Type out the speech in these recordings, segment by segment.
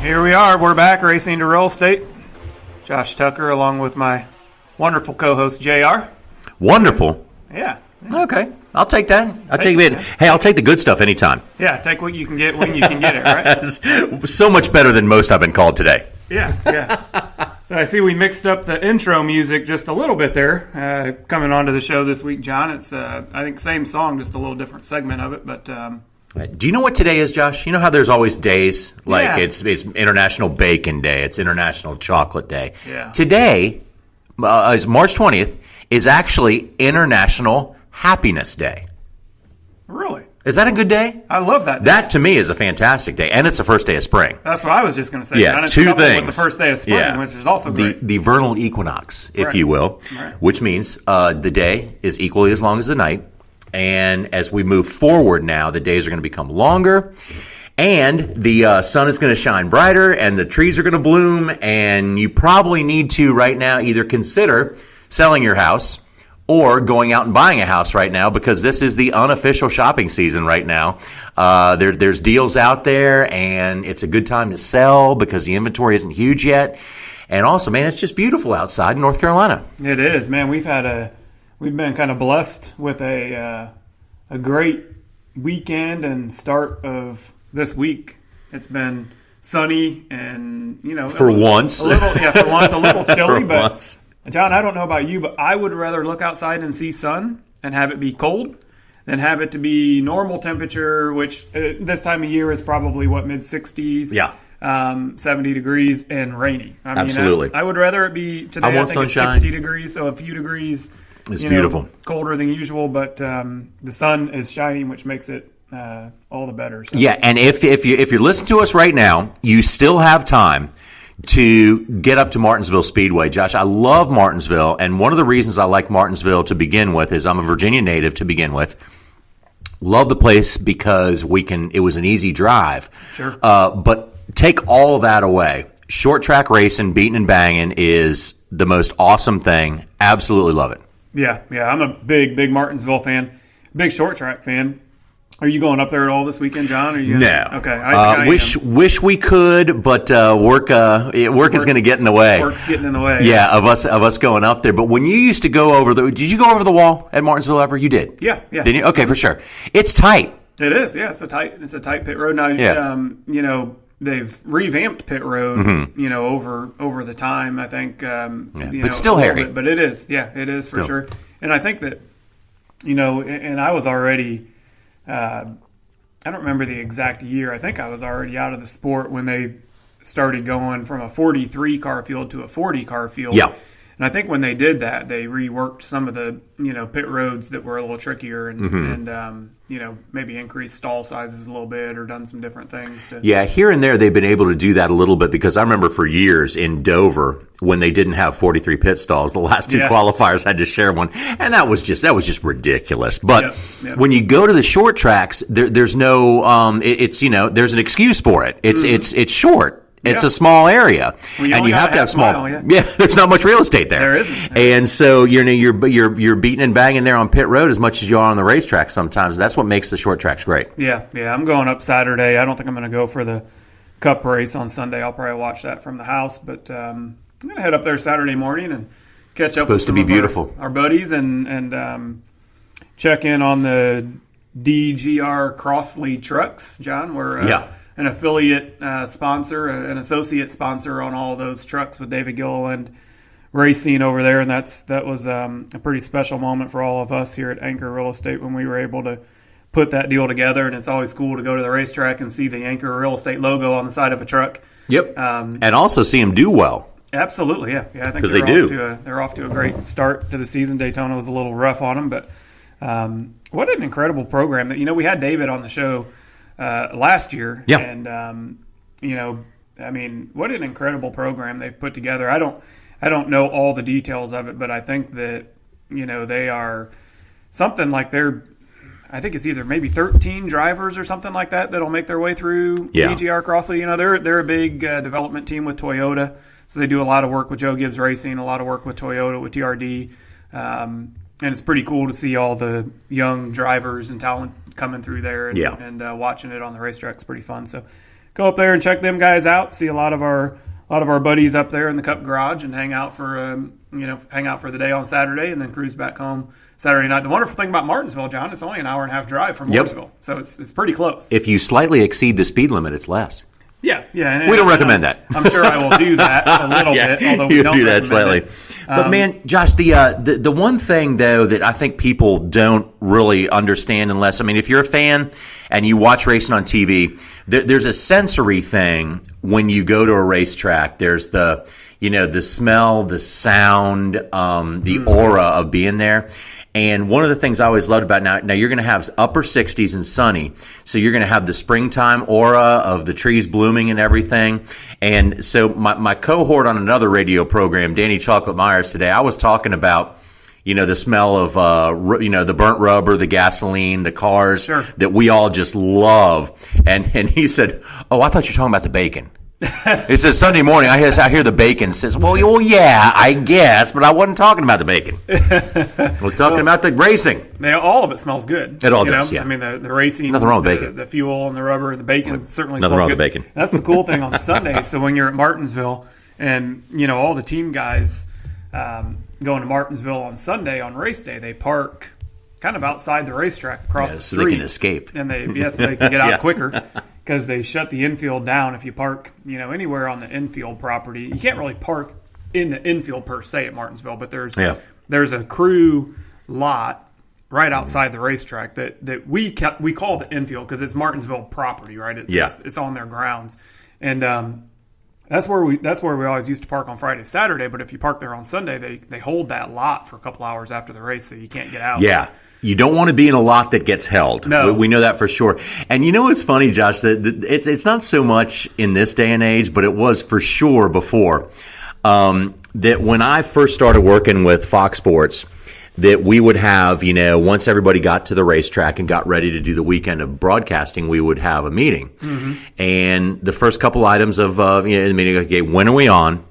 Here we are. We're back, Racing to Real Estate. Josh Tucker, along with my wonderful co-host, JR. Wonderful. Yeah. Okay. I'll take that. I'll take it. Hey, I'll take the good stuff anytime. Yeah, take what you can get when you can get it, right? So much better than most I've been called today. Yeah. So I see we mixed up the intro music just a little bit there. Coming onto the show this week, John. It's, I think, same song, just a little different segment of it, but... Do you know what today is, Josh? You know how there's always days? Like it's International Bacon Day. It's International Chocolate Day. Yeah. Today, is March 20th, is actually International Happiness Day. Really? Is that a good day? I love that day. That, to me, is a fantastic day. And it's the first day of spring. That's what I was just going to say. Yeah, John. two things. With the first day of spring, which is also great. The vernal equinox, if you will, which means the day is equally as long as the night. And as we move forward now, the days are going to become longer, and the sun is going to shine brighter, and the trees are going to bloom, and you probably need to right now either consider selling your house or going out and buying a house right now, because this is the unofficial shopping season right now. There's deals out there, and it's a good time to sell because the inventory isn't huge yet. And also, man, it's just beautiful outside in North Carolina. It is, man. We've been kind of blessed with a great weekend and start of this week. It's been sunny and, for once a little chilly. But once. John, I don't know about you, but I would rather look outside and see sun and have it be cold than have it to be normal temperature, which this time of year is probably mid-60s. Yeah. 70 degrees and rainy. Absolutely. I would rather it be today. I want sunshine. It's 60 degrees, so a few degrees. It's beautiful. Colder than usual, but the sun is shining, which makes it all the better. So. Yeah, and if you're listening to us right now, you still have time to get up to Martinsville Speedway. Josh, I love Martinsville, and one of the reasons I like Martinsville to begin with is I'm a Virginia native to begin with. Love the place because it was an easy drive. Sure. But take all that away. Short track racing, beating and banging is the most awesome thing. Absolutely love it. Yeah, I'm a big Martinsville fan, big short track fan. Are you going up there at all this weekend, John? No. Okay. Wish we could, but work is going to get in the way. Work's getting in the way. Yeah, of us going up there. But when you used to go over did you go over the wall at Martinsville ever? You did. Yeah. Didn't you? Okay, for sure. It's tight. It is. Yeah, it's a tight pit road now. Yeah. They've revamped pit road, over the time. I think, but still hairy. But it is, it is for sure. And I think that, and I was already, I don't remember the exact year. I think I was already out of the sport when they started going from a 43 car field to a 40 car field. Yeah. And I think when they did that, they reworked some of the, pit roads that were a little trickier and maybe increased stall sizes a little bit or done some different things. Yeah, here and there they've been able to do that a little bit because I remember for years in Dover when they didn't have 43 pit stalls, the last two qualifiers had to share one, and that was just ridiculous. But when you go to the short tracks, there's no there's an excuse for it. It's short. It's a small area, and you have to have small. There's not much real estate there. There isn't, and so you're beating and banging there on pit road as much as you are on the racetrack. Sometimes that's what makes the short tracks great. Yeah. I'm going up Saturday. I don't think I'm going to go for the Cup race on Sunday. I'll probably watch that from the house, but I'm going to head up there Saturday morning and catch up. Supposed to be beautiful. Our buddies and check in on the DGR Crossley trucks. John, we're an affiliate sponsor, an associate sponsor on all those trucks with David Gilliland Racing over there, and that was a pretty special moment for all of us here at Anchor Real Estate when we were able to put that deal together. And it's always cool to go to the racetrack and see the Anchor Real Estate logo on the side of a truck. Yep, and also see them do well. Absolutely, yeah. I think because they do. They're off to a great start to the season. Daytona was a little rough on them, but what an incredible program that we had David on the show last year. Yeah. And, what an incredible program they've put together. I don't know all the details of it, but I think that, they are something like I think it's either maybe 13 drivers or something like that that'll make their way through DGR Crossley. They're a big development team with Toyota, so they do a lot of work with Joe Gibbs Racing, a lot of work with Toyota, with TRD. And it's pretty cool to see all the young drivers and talent coming through there and watching it on the racetrack is pretty fun. So go up there and check them guys out. See a lot of our buddies up there in the Cup Garage and hang out for the day on Saturday, and then cruise back home Saturday night. The wonderful thing about Martinsville, John, it's only an hour and a half drive from Mooresville, so it's pretty close. If you slightly exceed the speed limit, it's less. Yeah. We don't recommend that. I'm sure I will do that a little bit, although we don't do that slightly. But man, Josh, the one thing though that I think people don't really understand unless, I mean, if you're a fan and you watch racing on TV, there's a sensory thing when you go to a racetrack. There's the smell, the sound, the aura of being there. And one of the things I always loved about now you're going to have upper 60s and sunny, so you're going to have the springtime aura of the trees blooming and everything. And so my cohort on another radio program, Danny Chocolate Myers, today, I was talking about the smell of the burnt rubber, the gasoline, the cars that we all just love. And he said, "Oh, I thought you were talking about the bacon." It says Sunday morning. I hear the bacon. Says, well, yeah, I guess, but I wasn't talking about the bacon. I was talking about the racing. All of it smells good. It all does. Yeah. I mean, the racing, nothing wrong with bacon. The fuel and the rubber and the bacon certainly nothing smells wrong good. With bacon. That's the cool thing on Sunday. So when you're at Martinsville, and all the team guys going to Martinsville on Sunday on race day, they park kind of outside the racetrack across the street, so they can escape. And they can get out quicker. Because they shut the infield down. If you park, anywhere on the infield property, you can't really park in the infield per se at Martinsville. But there's a crew lot right outside the racetrack that we call the infield because it's Martinsville property, right? It's on their grounds, and that's where we always used to park on Friday, Saturday. But if you park there on Sunday, they hold that lot for a couple hours after the race, so you can't get out. Yeah. You don't want to be in a lot that gets held. No. We know that for sure. And what's funny, Josh, that it's not so much in this day and age, but it was for sure before, that when I first started working with Fox Sports, that we would have, once everybody got to the racetrack and got ready to do the weekend of broadcasting, we would have a meeting. Mm-hmm. And the first couple items of the meeting, okay, when are we on?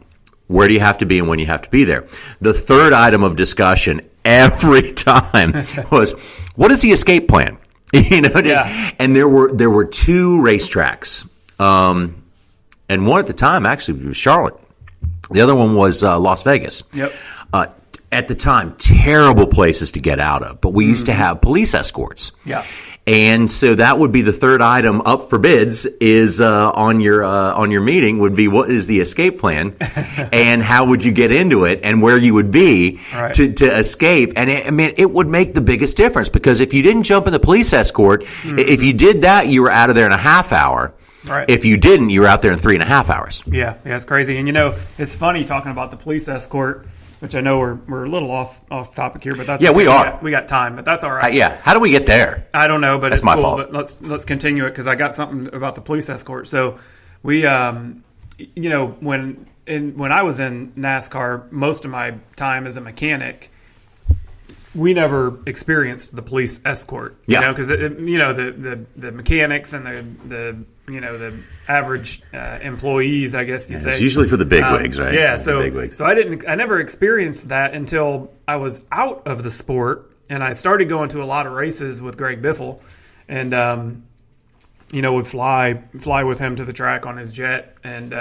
Where do you have to be and when you have to be there? The third item of discussion every time was, what is the escape plan? And there were two racetracks, and one at the time actually was Charlotte. The other one was Las Vegas. Yep. At the time, terrible places to get out of, but we used to have police escorts. Yeah. And so that would be the third item up for bids is on your meeting would be what is the escape plan and how would you get into it and where you would be to escape. And it would make the biggest difference because if you didn't jump in the police escort, if you did that, you were out of there in a half hour. Right. If you didn't, you were out there in 3.5 hours. Yeah, it's crazy. And it's funny talking about the police escort, which I know we're a little off topic here, but that's we are. We got time, but that's all right. How do we get there? I don't know, but that's it's my cool. fault. But let's continue it because I got something about the police escort. So we, when I was in NASCAR, most of my time as a mechanic, we never experienced the police escort. Because the mechanics and the average employees, I guess you say. It's usually for the bigwigs, right? Yeah, so I never experienced that until I was out of the sport and I started going to a lot of races with Greg Biffle, and would fly with him to the track on his jet, and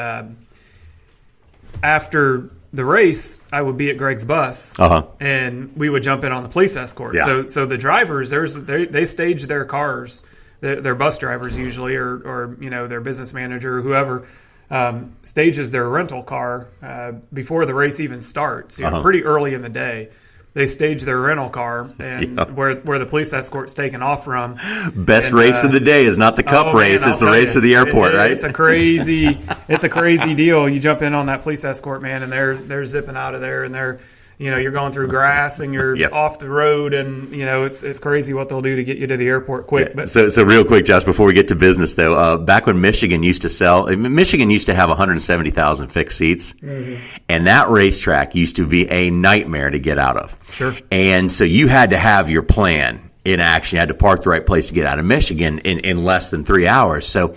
after the race, I would be at Greg's bus, and we would jump in on the police escort. Yeah. So the drivers, they stage their cars. Their bus drivers usually, or their business manager or whoever, stages their rental car before the race even starts. Pretty early in the day, they stage their rental car, and where the police escort's taken off from. Best race of the day is not the cup race; it's the race of the airport, right? It's a crazy deal. You jump in on that police escort, man, and they're zipping out of there, and they're. You're going through grass and you're off the road, and it's crazy what they'll do to get you to the airport quick. But so real quick, Josh, before we get to business though, back when Michigan used to have 170,000 fixed seats, and that racetrack used to be a nightmare to get out of. Sure. And so you had to have your plan in action. You had to park the right place to get out of Michigan in less than 3 hours. So.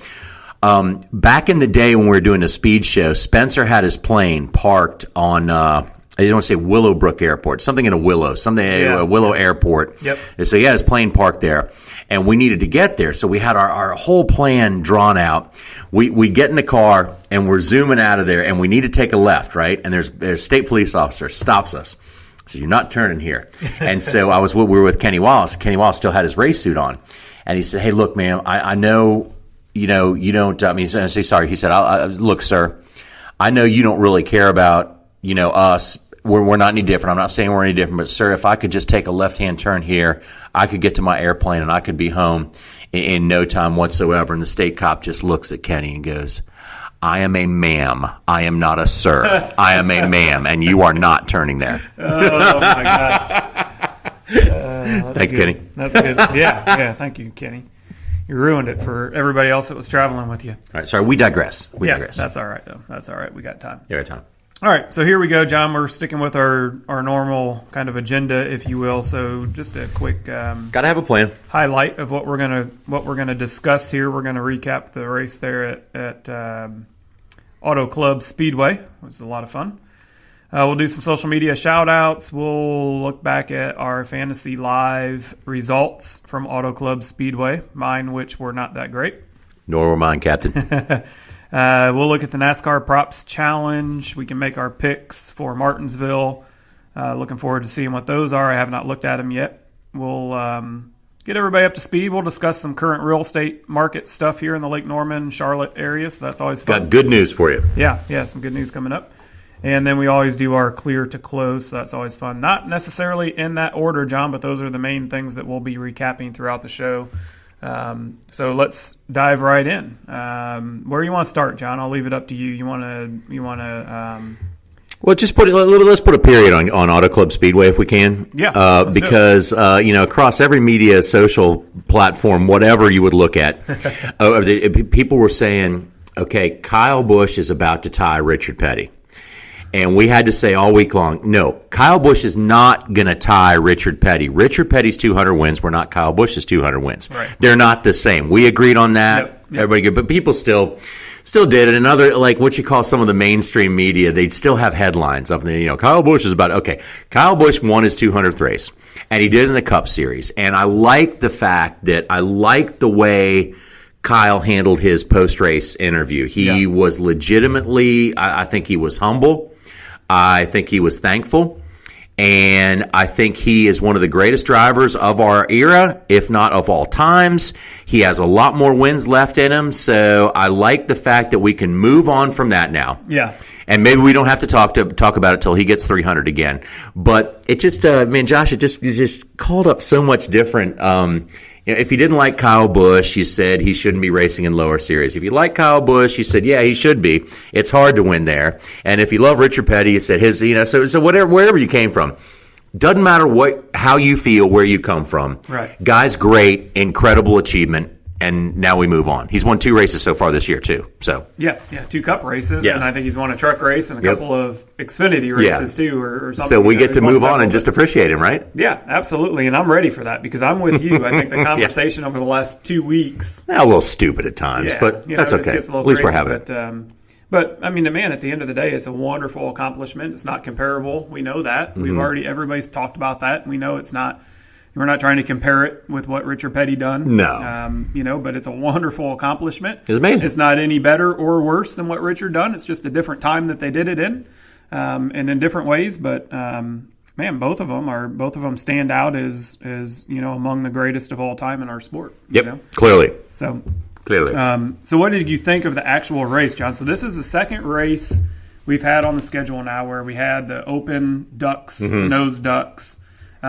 Back in the day when we were doing a speed show, Spencer had his plane parked on. I don't want to say Willowbrook Airport, something in a Willow Airport. Yep. And so he had his plane parked there, and we needed to get there. So we had our whole plan drawn out. we get in the car and we're zooming out of there, and we need to take a left, right? And there's a state police officer stops us. So you're not turning here. And so we were with Kenny Wallace. Kenny Wallace still had his race suit on. And he said, hey, look, man, I know, you don't, I say sorry. He said, look, sir, I know you don't really care about, us. We're not any different. I'm not saying we're any different, but sir, if I could just take a left-hand turn here, I could get to my airplane and I could be home in no time whatsoever. And the state cop just looks at Kenny and goes, I am a ma'am. I am not a sir. I am a ma'am, and you are not turning there. Oh my gosh. Thanks, good. Kenny. That's good. Yeah. Thank you, Kenny. You ruined it for everybody else that was traveling with you. All right, sorry, we digress. We digress. That's all right, though. That's all right. We got time. You got time. All right, so here we go, John. We're sticking with our normal kind of agenda, if you will. So just a quick got to have a plan. highlight of what we're gonna discuss here. We're gonna recap the race there at Auto Club Speedway. It was a lot of fun. We'll do some social media shout outs. We'll look back at our Fantasy Live results from Auto Club Speedway, mine which were not that great. Nor were mine, Captain. We'll look at the NASCAR Props Challenge. We can make our picks for Martinsville. Looking forward to seeing what those are. I have not looked at them yet. We'll get everybody up to speed. We'll discuss some current real estate market stuff here in the Lake Norman, Charlotte area, so that's always fun. Got good news for you. Yeah, some good news coming up. And then we always do our clear to close, so that's always fun. Not necessarily in that order, John, but those are the main things that we'll be recapping throughout the show. So let's dive right in. Where do you want to start, John? I'll leave it up to you. You want to Well, just let's put a period on Auto Club Speedway if we can. Yeah, because across every media, social platform, whatever you would look at, people were saying, okay, Kyle Busch is about to tie Richard Petty. And we had to say all week long, no, Kyle Busch is not going to tie Richard Petty. Richard Petty's 200 wins were not Kyle Busch's 200 wins. Right. They're not the same. We agreed on that. Yep. Everybody good. But people still did it. And other, like what you call some of the mainstream media, they'd still have headlines of, Kyle Busch is about, okay, Kyle Busch won his 200th race. And he did it in the Cup Series. And I like the fact that the way Kyle handled his post-race interview. He was legitimately, I think he was humble. I think he was thankful, and I think he is one of the greatest drivers of our era, if not of all times. He has a lot more wins left in him, so I like the fact that we can move on from that now. Yeah. And maybe we don't have to talk about it till he gets 300 again. But it just, Josh, it just called up so much different. If you didn't like Kyle Busch, you said he shouldn't be racing in lower series. If you like Kyle Busch, you said, yeah, he should be. It's hard to win there. And if you love Richard Petty, you said so wherever you came from. Doesn't matter how you feel, where you come from. Right. Guy's great, incredible achievement. And now we move on. He's won 2 races so far this year, too. So 2 Cup races, Yeah. and I think he's won a truck race and a couple of Xfinity races, too, or something. So we get to move on and just appreciate him, right? Yeah, absolutely, and I'm ready for that because I'm with you. I think the conversation over the last 2 weeks... A little stupid at times, but that's okay. At least we're having it. But, I mean, man, at the end of the day, it's a wonderful accomplishment. It's not comparable. We know that. Mm-hmm. Everybody's talked about that. We know it's not... We're not trying to compare it with what Richard Petty done. No. But it's a wonderful accomplishment. It's amazing. It's not any better or worse than what Richard done. It's just a different time that they did it in, and in different ways. But man, both of them stand out as among the greatest of all time in our sport. Yep, clearly. So what did you think of the actual race, John? So this is the second race we've had on the schedule now where we had the open ducks, the nose ducks. So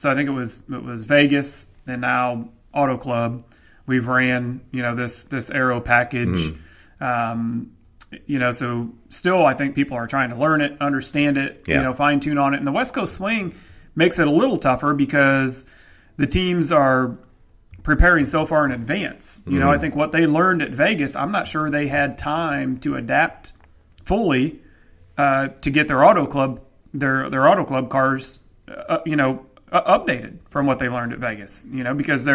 I think it was Vegas and now Auto Club. We've ran, this aero package. So still I think people are trying to learn it, understand it, fine tune on it. And the West Coast Swing makes it a little tougher because the teams are preparing so far in advance. I think what they learned at Vegas, I'm not sure they had time to adapt fully to get their Auto Club Auto Club cars updated from what they learned at Vegas, because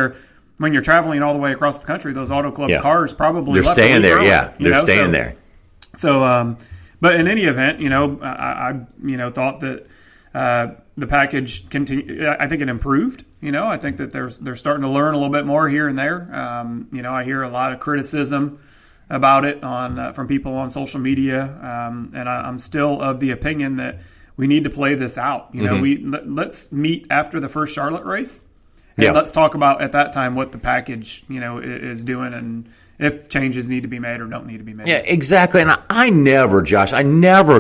when you're traveling all the way across the country, those Auto Club cars probably they're staying there. Early, they're staying there. So, but in any event, I thought that the package I think it improved. I think that they're starting to learn a little bit more here and there. I hear a lot of criticism about it from people on social media, and I'm still of the opinion that we need to play this out. You know, let's meet after the first Charlotte race, and let's talk about at that time what the package, you know, is doing and if changes need to be made or don't need to be made. Yeah, exactly. And I never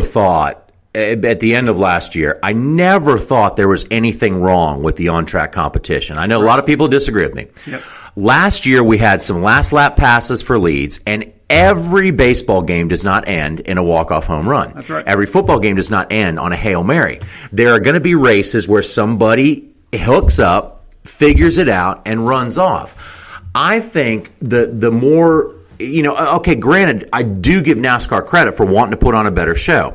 thought at the end of last year, I never thought there was anything wrong with the on-track competition. I know a lot of people disagree with me. Yep. Last year, we had some last lap passes for leads, and every baseball game does not end in a walk-off home run. That's right. Every football game does not end on a Hail Mary. There are going to be races where somebody hooks up, figures it out, and runs off. I think the more, you know, okay, granted, I do give NASCAR credit for wanting to put on a better show.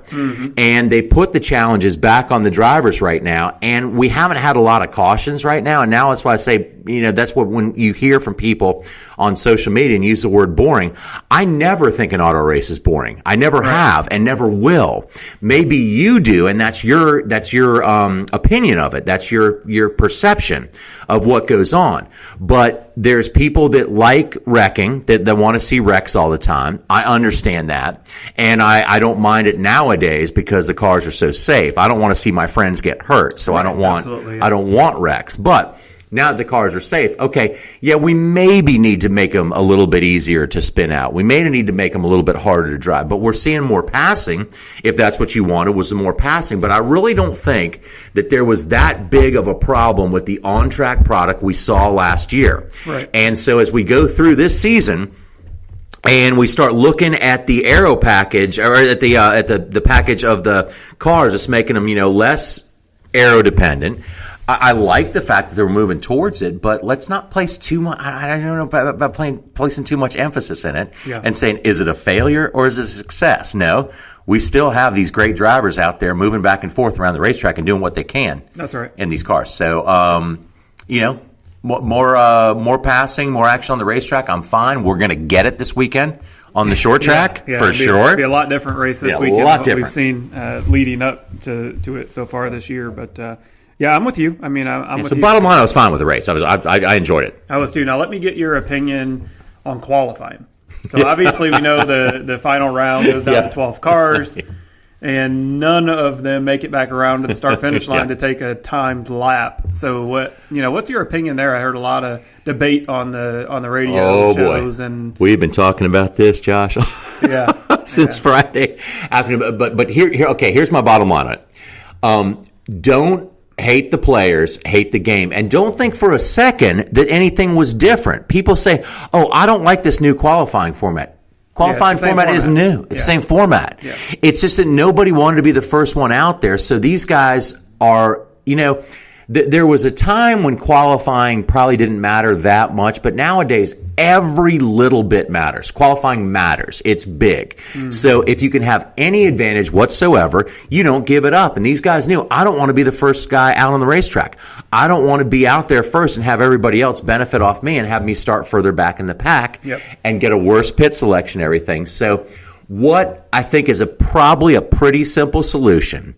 And they put the challenges back on the drivers right now, and we haven't had a lot of cautions right now, and now that's why I say, you know, that's what when you hear from people on social media and use the word boring, I never think an auto race is boring. I never have and never will. Maybe you do, and that's your opinion of it. That's your perception of what goes on. But there's people that like wrecking, that want to see wrecks all the time. I understand that. And I don't mind it nowadays because the cars are so safe. I don't want to see my friends get hurt, so I don't want wrecks. But now that the cars are safe, okay, yeah, we maybe need to make them a little bit easier to spin out. We may need to make them a little bit harder to drive. But we're seeing more passing, if that's what you wanted, was more passing. But I really don't think that there was that big of a problem with the on-track product we saw last year. Right. And so as we go through this season, and we start looking at the aero package, or at the package of the cars, it's making them, you know, less aero dependent. I like the fact that they're moving towards it, but let's not place too much. I don't know about placing too much emphasis in it and saying, is it a failure or is it a success? No, we still have these great drivers out there moving back and forth around the racetrack and doing what they can. That's right. In these cars. So, you know, more passing, more action on the racetrack. I'm fine. We're going to get it this weekend on the short track for sure. It'll be a lot different race this weekend than what we've seen leading up to it so far this year. But yeah, I'm with you. I mean, I'm with you. So bottom line, I was fine with the race. I enjoyed it. I was too. Now let me get your opinion on qualifying. So obviously we know the final round goes down to 12 cars, and none of them make it back around to the start-finish line to take a timed lap. So what's your opinion there? I heard a lot of debate on the radio shows, and we've been talking about this, Josh. Since Friday afternoon. But here's my bottom line on it. Don't hate the players, hate the game, and don't think for a second that anything was different. People say, "Oh, I don't like this new qualifying format." Qualifying format is new. It's the same format. Yeah. It's just that nobody wanted to be the first one out there. So these guys are, there was a time when qualifying probably didn't matter that much, but nowadays every little bit matters. Qualifying matters. It's big. So if you can have any advantage whatsoever, you don't give it up. And these guys knew, I don't want to be the first guy out on the racetrack. I don't want to be out there first and have everybody else benefit off me and have me start further back in the pack and get a worse pit selection and everything. So what I think is probably a pretty simple solution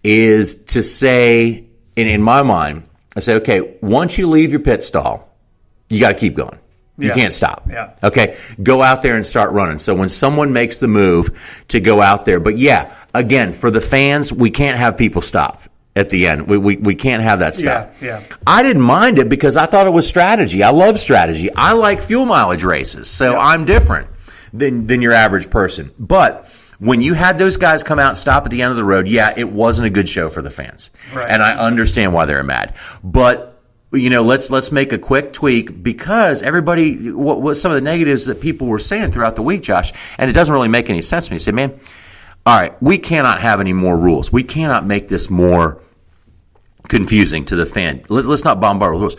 is to say, in my mind, I say, okay, once you leave your pit stall, you got to keep going. You can't stop. Yeah. Okay, go out there and start running. So when someone makes the move to go out there, but again, for the fans, we can't have people stop at the end. We can't have that stop. Yeah. I didn't mind it because I thought it was strategy. I love strategy. I like fuel mileage races, so I'm different than your average person. But when you had those guys come out and stop at the end of the road, it wasn't a good show for the fans. Right. And I understand why they're mad. But, let's make a quick tweak because everybody, what some of the negatives that people were saying throughout the week, Josh, and it doesn't really make any sense to me. You say, man, all right, we cannot have any more rules. We cannot make this more confusing to the fan. Let's not bombard with rules.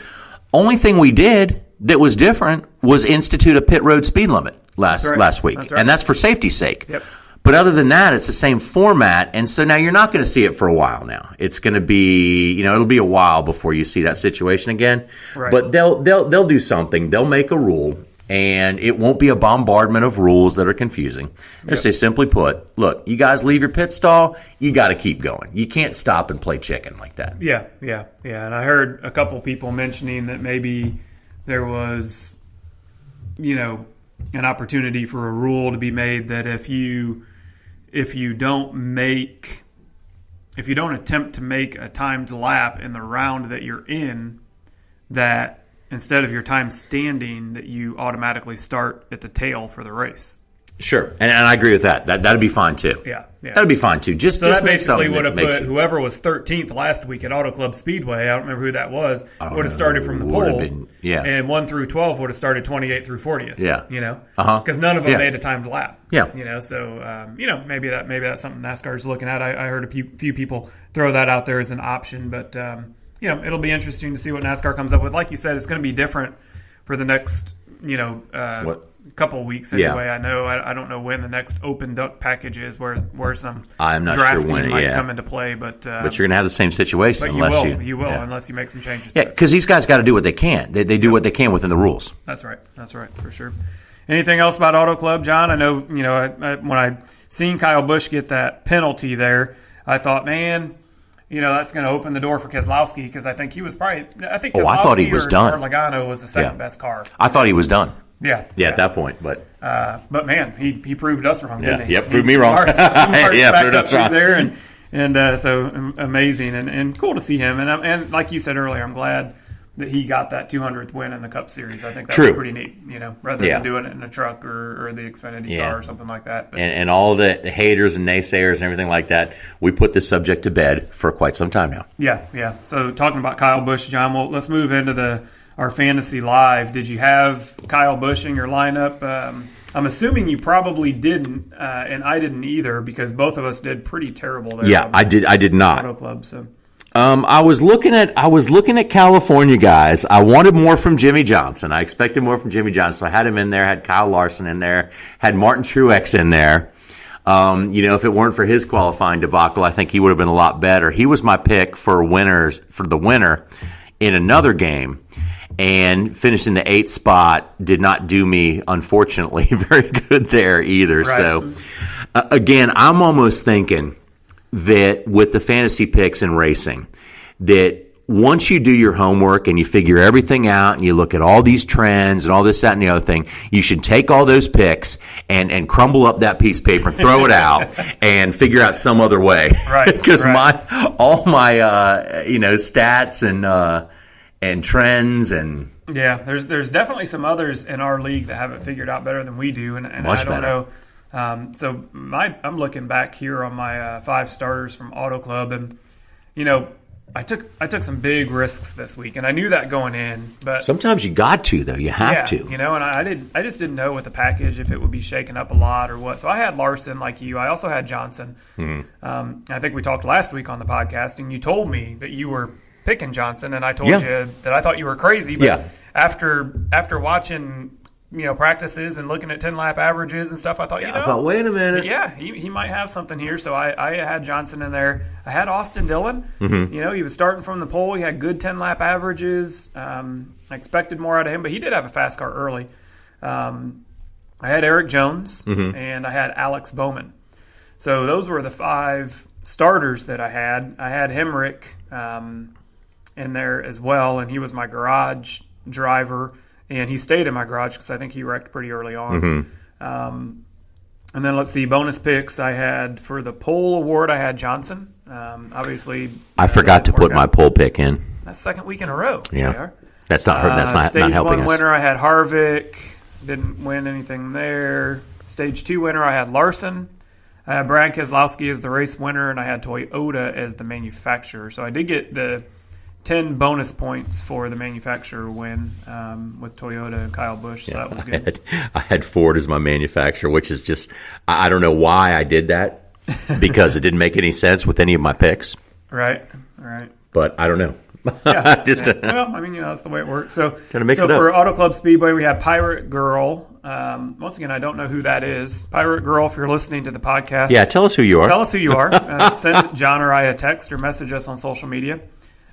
Only thing we did that was different was institute a pit road speed limit last week. That's right. And that's for safety's sake. Yep. But other than that, it's the same format, and so now you're not going to see it for a while now. It's going to be, it'll be a while before you see that situation again. Right. But they'll do something. They'll make a rule, and it won't be a bombardment of rules that are confusing. They'll say, simply put, look, you guys leave your pit stall, you got to keep going. You can't stop and play chicken like that. Yeah. And I heard a couple people mentioning that maybe there was, an opportunity for a rule to be made that if you don't attempt to make a timed lap in the round that you're in, that instead of your time standing, that you automatically start at the tail for the race. Sure, and I agree with that. That'd be fine too. Yeah. That'd be fine too. Just that make basically something would have put you... whoever was 13th last week at Auto Club Speedway. I don't remember who that was. Would have started from the pole. And 1 through 12 would have started 28 through 40th. Yeah, because none of them made a timed lap. Yeah, So maybe that's something NASCAR's looking at. I heard a few people throw that out there as an option, but it'll be interesting to see what NASCAR comes up with. Like you said, it's going to be different for the next couple of weeks anyway. I know. I don't know when the next open duck package is, where some I'm not drafting sure when might come into play, but you're going to have the same situation unless unless you make some changes. Yeah, because these guys got to do what they can. They do what they can within the rules. That's right, for sure. Anything else about Auto Club, John? I know when I seen Kyle Busch get that penalty there, I thought, man, that's going to open the door for Keselowski, because I think he was probably. I think Keselowski I thought he was done. Logano was the second best car. I thought he was done. Yeah, at that point, but man, he proved us wrong, didn't he? Yep, proved me wrong. Proved us wrong there, and so amazing and cool to see him. And like you said earlier, I'm glad that he got that 200th win in the Cup Series. I think that's pretty neat, rather than doing it in a truck or the Xfinity car or something like that. But, and all the haters and naysayers and everything like that, we put this subject to bed for quite some time now. Yeah. So talking about Kyle Busch, John, well, let's move into our Fantasy Live. Did you have Kyle Busch in your lineup? I'm assuming you probably didn't, and I didn't either, because both of us did pretty terrible there. Yeah, I did not. Auto Club, so. I was looking at California guys. I wanted more from Jimmy Johnson. I expected more from Jimmy Johnson. So I had him in there, had Kyle Larson in there, had Martin Truex in there. If it weren't for his qualifying debacle, I think he would have been a lot better. He was my pick for the winner in another game, and finished in the 8th spot. Did not do me, unfortunately, very good there either. Right. So, again, I'm almost thinking that with the fantasy picks and racing, that once you do your homework and you figure everything out and you look at all these trends and all this, that, and the other thing, you should take all those picks and crumble up that piece of paper and throw it out and figure out some other way. Right. Because all my stats and trends and there's definitely some others in our league that have it figured out better than we do, and much I don't better. know. So I'm looking back here on my 5 starters from Auto Club, and I took some big risks this week, and I knew that going in. But sometimes you got to, though. You have to. And I just didn't know with the package if it would be shaken up a lot or what. So I had Larson like you. I also had Johnson. I think we talked last week on the podcast, and you told me that you were picking Johnson, and I told you that I thought you were crazy. But after watching practices and looking at 10-lap averages and stuff, I thought, I thought, wait a minute. He might have something here. So I had Johnson in there. I had Austin Dillon. He was starting from the pole. He had good 10-lap averages. I expected more out of him, but he did have a fast car early. I had Eric Jones, and I had Alex Bowman. So those were the 5 starters that I had. I had Hemrick in there as well, and he was my garage driver. And he stayed in my garage because I think he wrecked pretty early on. And then let's see, bonus picks I had for the pole award. I had Johnson. Obviously, I forgot to put my pole pick in. That's second week in a row. Yeah, JR. That's not That's not helping us. Stage 1 winner I had Harvick. Didn't win anything there. Stage 2 winner I had Larson. I had Brad Keselowski as the race winner, and I had Toyota as the manufacturer. So I did get the 10 bonus points for the manufacturer win with Toyota and Kyle Busch, so that was good. I had Ford as my manufacturer, which is just, I don't know why I did that, because it didn't make any sense with any of my picks. Right. But I don't know. Well, that's the way it works. So, mix it up. For Auto Club Speedway, we have Pirate Girl. Once again, I don't know who that is. Pirate Girl, if you're listening to the podcast. Yeah, tell us who you are. Send John or I a text or message us on social media.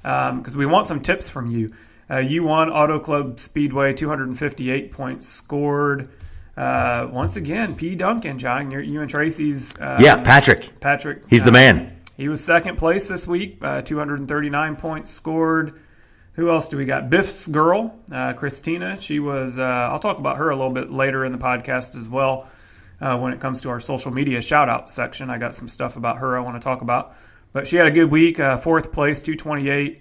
Because we want some tips from you. You won Auto Club Speedway, 258 points scored. Once again, P. Duncan, John, you and Tracy's. Patrick. He's the man. He was second place this week, 239 points scored. Who else do we got? Biff's girl, Christina. She was, I'll talk about her a little bit later in the podcast as well. When it comes to our social media shout-out section, I got some stuff about her I want to talk about. But she had a good week, 4th place, 228.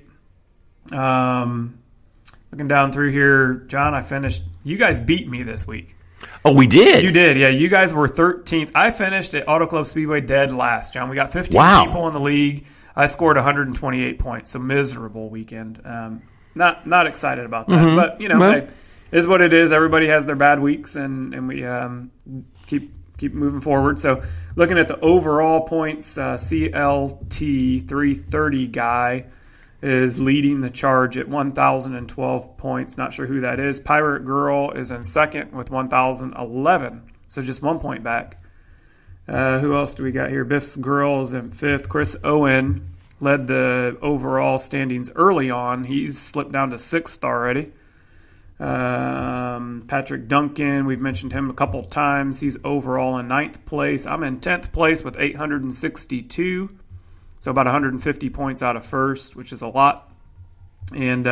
Looking down through here, John, I finished. You guys beat me this week. Oh, we did? You did, yeah. You guys were 13th. I finished at Auto Club Speedway dead last, John. We got 15 people in the league. I scored 128 points, so miserable weekend. Not excited about that, but hey, is what it is. Everybody has their bad weeks, and we keep moving forward. So looking at the overall points, CLT 330 guy is leading the charge at 1,012 points. Not sure who that is. Pirate Girl is in second with 1,011, so just 1 point back. Who else do we got here? Biff's Girl is in 5th. Chris Owen led the overall standings early on. He's slipped down to 6th already. Patrick Duncan, we've mentioned him a couple times. He's overall in 9th place. I'm in 10th place with 862, so about 150 points out of first, which is a lot. And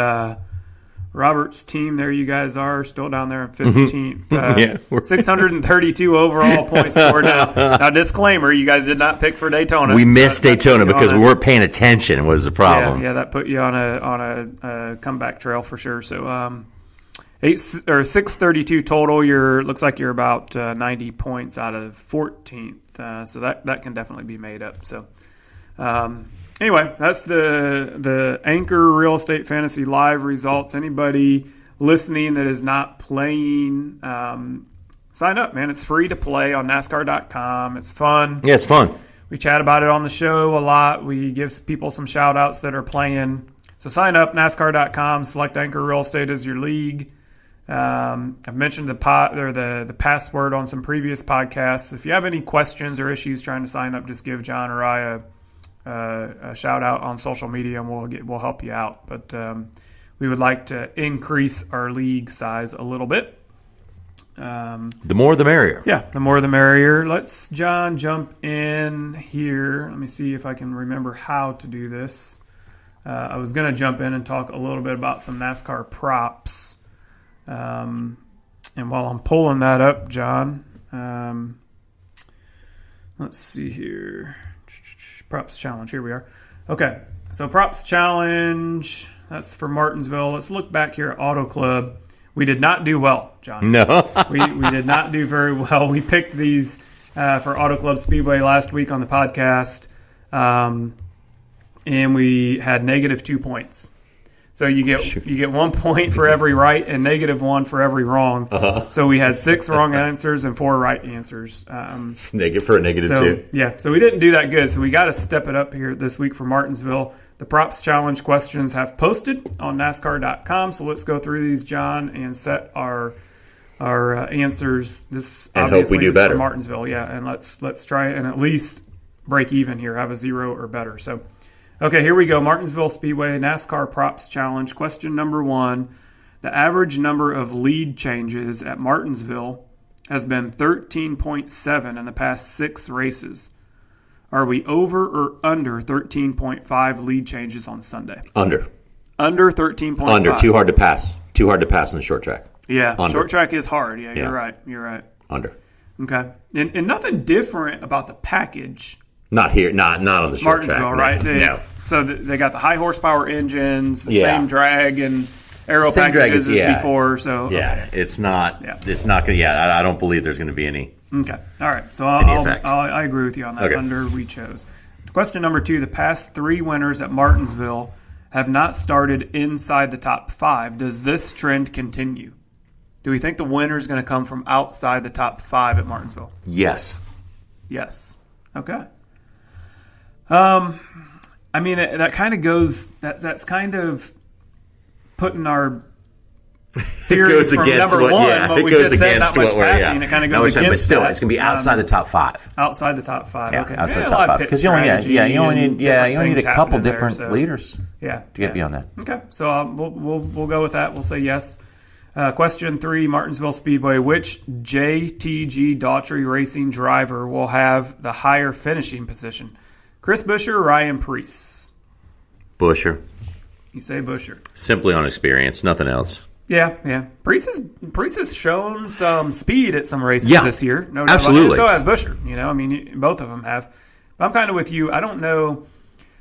Robert's team, there you guys are, still down there in 15th. 632 overall points scored. Now, disclaimer, you guys did not pick for Daytona. We missed Daytona because we weren't paying attention was the problem. Yeah, that put you on a comeback trail for sure. So 632 total. Looks like you're about 90 points out of 14th. So that can definitely be made up. So anyway, that's the Anchor Real Estate Fantasy Live results. Anybody listening that is not playing, sign up, man. It's free to play on NASCAR.com. It's fun. Yeah, it's fun. We chat about it on the show a lot. We give people some shout-outs that are playing. So sign up, NASCAR.com. Select Anchor Real Estate as your league. I've mentioned the password on some previous podcasts. If you have any questions or issues trying to sign up, just give John or I a shout out on social media, and we'll help you out. But we would like to increase our league size a little bit. The more the merrier. Yeah, the more the merrier. Let's, John, jump in here. Let me see if I can remember how to do this. I was going to jump in and talk a little bit about some NASCAR props. And while I'm pulling that up, John, let's see here. Props Challenge. Here we are. Okay, so Props Challenge. That's for Martinsville. Let's look back here at Auto Club. We did not do well, John. No. we did not do very well. We picked these for Auto Club Speedway last week on the podcast, and we had -2 points. So you get 1 point for every right and -1 for every wrong. Uh-huh. So we had 6 wrong answers and 4 right answers. Negative for a -2. Yeah, so we didn't do that good. So we got to step it up here this week for Martinsville. The Props Challenge questions have posted on NASCAR.com. So let's go through these, John, and set our answers. This and hope we do better for Martinsville. Yeah, and let's try and at least break even here, have a 0 or better. So. Okay, here we go. Martinsville Speedway NASCAR Props Challenge. Question number 1. The average number of lead changes at Martinsville has been 13.7 in the past 6 races. Are we over or under 13.5 lead changes on Sunday? Under. Under 13.5. Under. Too hard to pass. Too hard to pass in the short track. Yeah, Under. Short track is hard. Yeah, you're right. You're right. Under. Okay. And nothing different about the package. Not here, not on the short track. Martinsville, right? No. So they got the high horsepower engines, the same drag and aero same packages as before. So it's not. Yeah. It's not going to. Yeah, I don't believe there's going to be any. Okay, all right. So I agree with you on that. Okay. Under we chose. Question number 2: the past 3 winners at Martinsville have not started inside the top 5. Does this trend continue? Do we think the winner is going to come from outside the top 5 at Martinsville? Yes. Yes. Okay. I mean, that kind of goes. That's kind of putting our theory from number 1. What we just said, not much passing. It kind of goes against. But still, that. It's going to be outside the top 5. Outside the top 5. Yeah, okay. Outside the top 5 because you only need a couple different leaders. Yeah, to get beyond that. Okay, so we'll go with that. We'll say yes. Question 3: Martinsville Speedway. Which JTG Daughtry Racing driver will have the higher finishing position? Chris Buescher or Ryan Preece? Buescher. You say Buescher. Simply on experience, nothing else. Yeah. Priest has shown some speed at some races this year. No doubt absolutely. So has Buescher. I mean, both of them have. But I'm kind of with you. I don't know.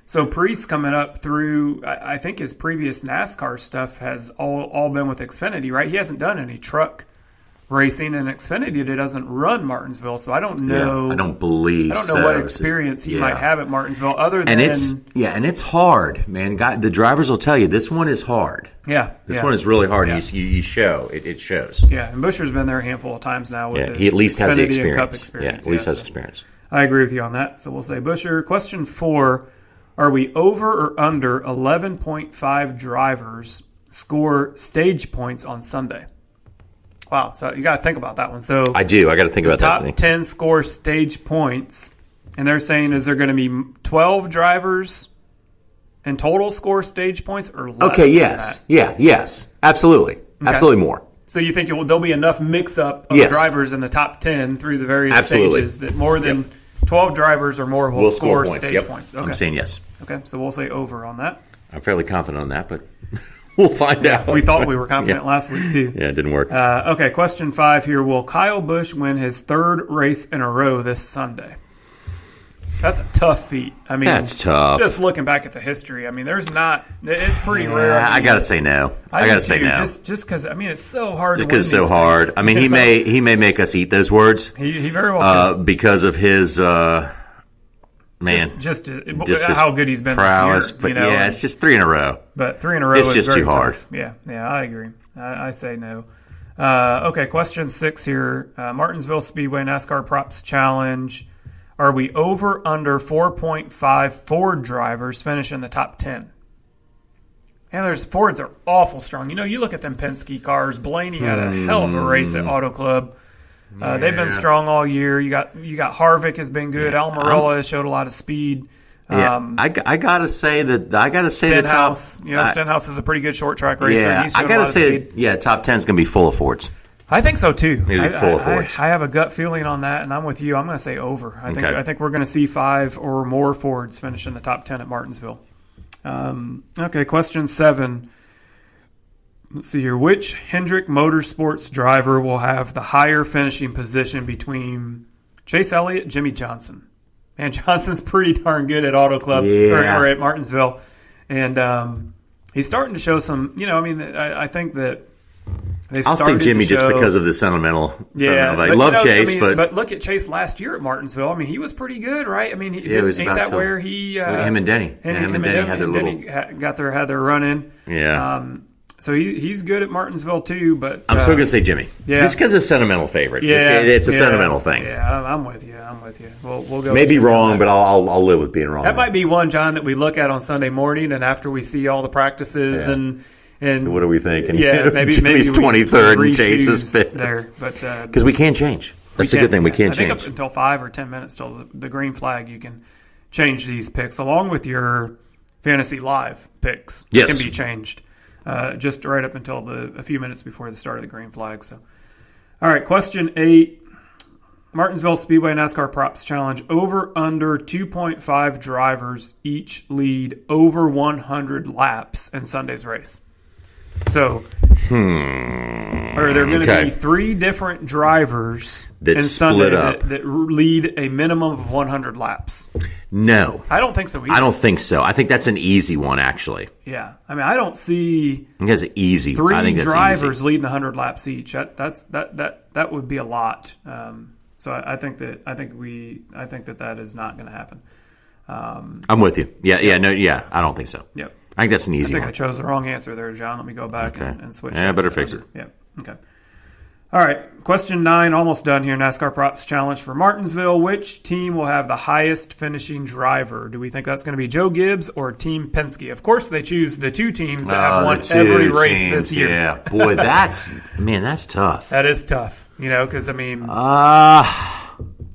So Priest coming up through, I think his previous NASCAR stuff has all been with Xfinity, right? He hasn't done any truck racing, and Xfinity doesn't run Martinsville, so I don't know. I don't know what experience he might have at Martinsville, other than and it's hard, man. The drivers will tell you this one is hard. This one is really hard. And you show it shows. Yeah, and Buescher's been there a handful of times now. With he at least has the Xfinity experience. And Cup experience. At least has experience. I agree with you on that. So we'll say Buescher. Question 4: are we over or under 11.5 drivers score stage points on Sunday? Wow, so you got to think about that one. So I do. I got to think about that. Top 10 score stage points, and they're saying is there going to be 12 drivers in total score stage points or less? Okay. Yes. Yes. Absolutely. Okay. Absolutely more. So you think there'll be enough mix-up of drivers in the top 10 through the various stages that more than 12 drivers or more will score stage points? Okay. I'm saying yes. Okay, so we'll say over on that. I'm fairly confident on that, but we'll find out. We thought we were confident last week, too. Yeah, it didn't work. Okay, question 5 here. Will Kyle Busch win his 3rd race in a row this Sunday? That's a tough feat. I mean, that's tough. Just looking back at the history, I mean, it's pretty rare. I got to say no. I got to say no. Just because, I mean, it's so hard to win. Just because it's so hard. I mean, he may make us eat those words. He very well could. Because of his just how good he's been prowess, this year. But it's just 3 in a row. But 3 in a row is just too hard. Tough. Yeah, I agree. I say no. Okay, question 6 here. Martinsville Speedway NASCAR Props Challenge. Are we over under 4.5 Ford drivers finish in the top 10? And Fords are awful strong. You look at them Penske cars. Blaney had a hell of a race at Auto Club. They've been strong all year. You got Harvick has been good. Almirola has showed a lot of speed. I gotta say Stenhouse. The top. Stenhouse is a pretty good short track racer. Yeah, I gotta say top 10 is gonna be full of Fords. I think so too. Maybe full of Fords. I have a gut feeling on that, and I'm with you. I'm going to say over. I think we're going to see 5 or more Fords finish in the top 10 at Martinsville. Okay, question 7. Let's see here. Which Hendrick Motorsports driver will have the higher finishing position between Chase Elliott and Jimmy Johnson? Man, Johnson's pretty darn good at Auto Club or at Martinsville, and he's starting to show some. I think that. I'll say Jimmy just because of the sentimental. I love Chase, but look at Chase last year at Martinsville. I mean, he was pretty good, right? I mean, where he him and Denny, him and Denny had their little had their run in. Yeah. So he's good at Martinsville too, but I'm still gonna say Jimmy. Yeah. Just because it's a sentimental favorite. Yeah, it's a sentimental thing. Yeah, I'm with you. We'll go. Maybe wrong, but I'll live with being wrong. That might be one, John, that we look at on Sunday morning, and after we see all the practices and so what are we thinking? Yeah, maybe Jimmy's 23rd and Chase is 5th. There, but because we can change. That's a good thing. We can change. I think up until 5 or 10 minutes till the green flag, you can change these picks along with your fantasy live picks. Yes, can be changed just right up until a few minutes before the start of the green flag. So, all right, question 8. Martinsville Speedway NASCAR Props Challenge. Over under 2.5 drivers each lead over 100 laps in Sunday's race. So, are there going to be 3 different drivers that in Sunday split up that lead a minimum of 100 laps? No. I don't think so either. I don't think so. I think that's an easy one, actually. Yeah. I mean, I don't see I think that's an easy 3 I think that's drivers easy. leading 100 laps each. That would be a lot. So I think that is not going to happen. I'm with you. Yeah. I don't think so. Yep. I think that's an easy one. I think I chose the wrong answer there, John. Let me go back and switch. Yeah, better fix it. Yeah. Okay. All right. Question 9, almost done here. NASCAR Props Challenge for Martinsville. Which team will have the highest finishing driver? Do we think that's going to be Joe Gibbs or Team Penske? Of course, they choose the 2 teams that have won every race this year. Yeah, boy, that's tough. That is tough. Because, I mean,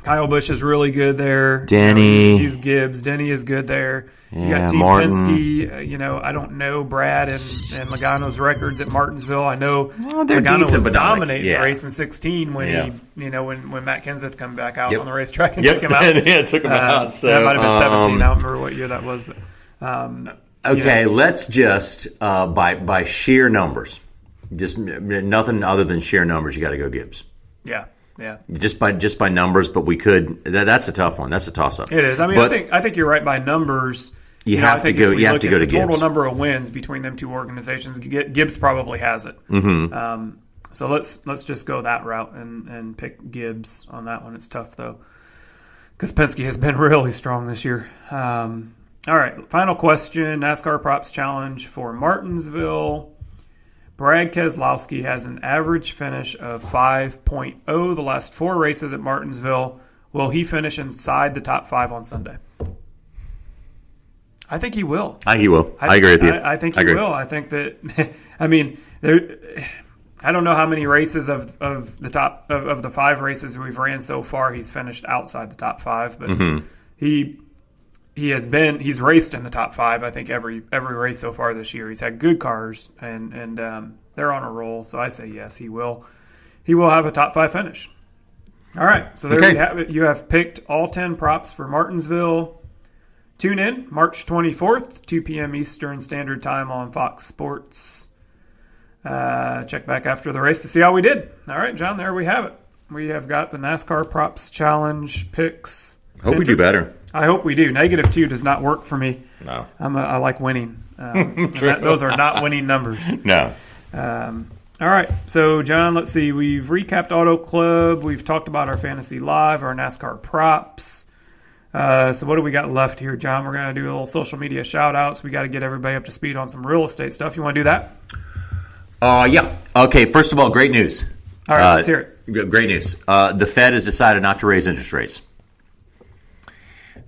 Kyle Busch is really good there. Denny. He's Gibbs. Denny is good there. Yeah, you got Team Martin. Penske. I don't know Brad and Logano's records at Martinsville. I know they're Logano decent, was but dominating the race in 16 when when Matt Kenseth come back out on the racetrack and took him out. Took him out. So, that might have been 17. I don't remember what year that was, but Okay, let's just by sheer numbers, just nothing other than sheer numbers. You got to go Gibbs. Yeah. Just by numbers, but we could. That's a tough one. That's a toss up. It is. I mean, I think you're right by numbers. You have to go. You have to go to Gibbs. The total number of wins between them two organizations, Gibbs probably has it. Mm-hmm. So let's just go that route and pick Gibbs on that one. It's tough though, because Penske has been really strong this year. All right, final question: NASCAR Props Challenge for Martinsville. Brad Keselowski has an average finish of 5.0 the last 4 races at Martinsville. Will he finish inside the top 5 on Sunday? I think he will. I think he will. I agree with you. I think he will. I think that. I mean, I don't know how many races of the top of the 5 races we've ran so far he's finished outside the top 5, but he's raced in the top 5. I think every race so far this year. He's had good cars and they're on a roll. So I say yes, he will. He will have a top 5 finish. All right, so there you have it. You have picked all 10 props for Martinsville. Tune in March 24th, 2 p.m. Eastern Standard Time on Fox Sports. Check back after the race to see how we did. All right, John, there we have it. We have got the NASCAR Props Challenge picks. Hope we do better. I hope we do. -2 does not work for me. No. I like winning. Those are not winning numbers. No. All right. So, John, let's see. We've recapped Auto Club. We've talked about our Fantasy Live, our NASCAR props. So what do we got left here, John? We're going to do a little social media shout-outs. We got to get everybody up to speed on some real estate stuff. You want to do that? Yeah. Okay, first of all, great news. All right, let's hear it. Great news. The Fed has decided not to raise interest rates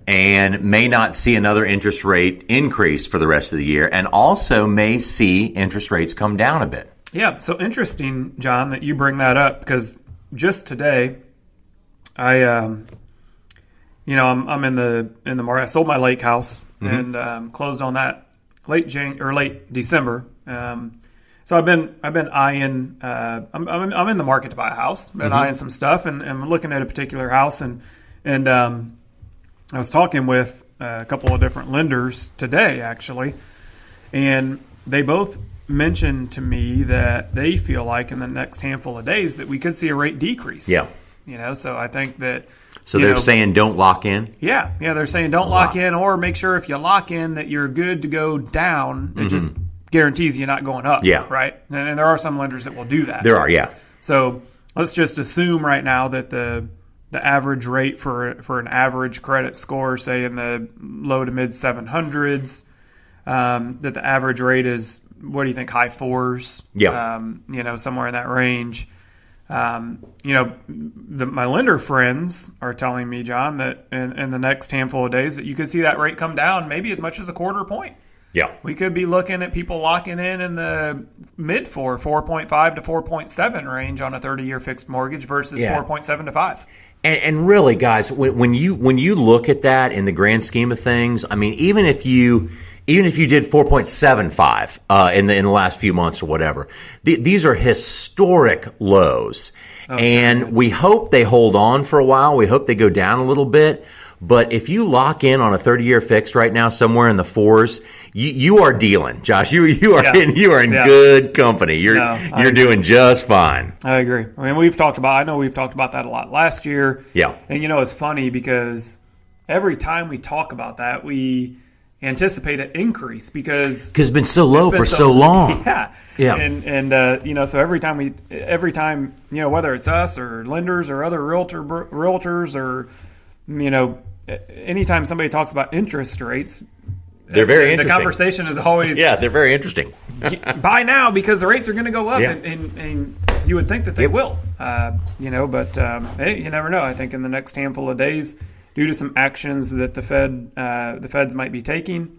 and may not see another interest rate increase for the rest of the year, and also may see interest rates come down a bit. Yeah, so interesting, John, that you bring that up, because just today I'm in the market. I sold my lake house and closed on that late December. So I've been eyeing. I'm in the market to buy a house. Been eyeing some stuff and looking at a particular house and I was talking with a couple of different lenders today actually, and they both mentioned to me that they feel like in the next handful of days that we could see a rate decrease. Yeah. So I think that. So they're saying don't lock in? Yeah, they're saying don't lock in, or make sure if you lock in that you're good to go down. It just guarantees you're not going up, right? And there are some lenders that will do that. There are, yeah. So let's just assume right now that the average rate for an average credit score, say in the low to mid 700s, that the average rate is, what do you think, high 4s? Yeah. Somewhere in that range. My lender friends are telling me, John, that in the next handful of days that you could see that rate come down maybe as much as a quarter point. Yeah. We could be looking at people locking in the mid 4.5 to 4.7 range on a 30-year fixed mortgage versus 4.7 to 5. And really, guys, when you look at that in the grand scheme of things, I mean, even if you did 4.75 in the last few months or whatever, these are historic lows. And we hope they hold on for a while. We hope they go down a little bit. But if you lock in on a 30-year fix right now somewhere in the 4s, you are dealing, Josh. You are in good company. You're doing just fine. I agree. I mean, I know we've talked about that a lot last year. Yeah. And it's funny because every time we talk about that, we anticipate an increase because it's been so low for so long. Yeah. And so every time whether it's us or lenders or other realtors or anytime somebody talks about interest rates, they're very interesting. The conversation is always they're very interesting. Buy now because the rates are going to go up, and you would think that they will, but hey, you never know. I think in the next handful of days, due to some actions that the Feds might be taking,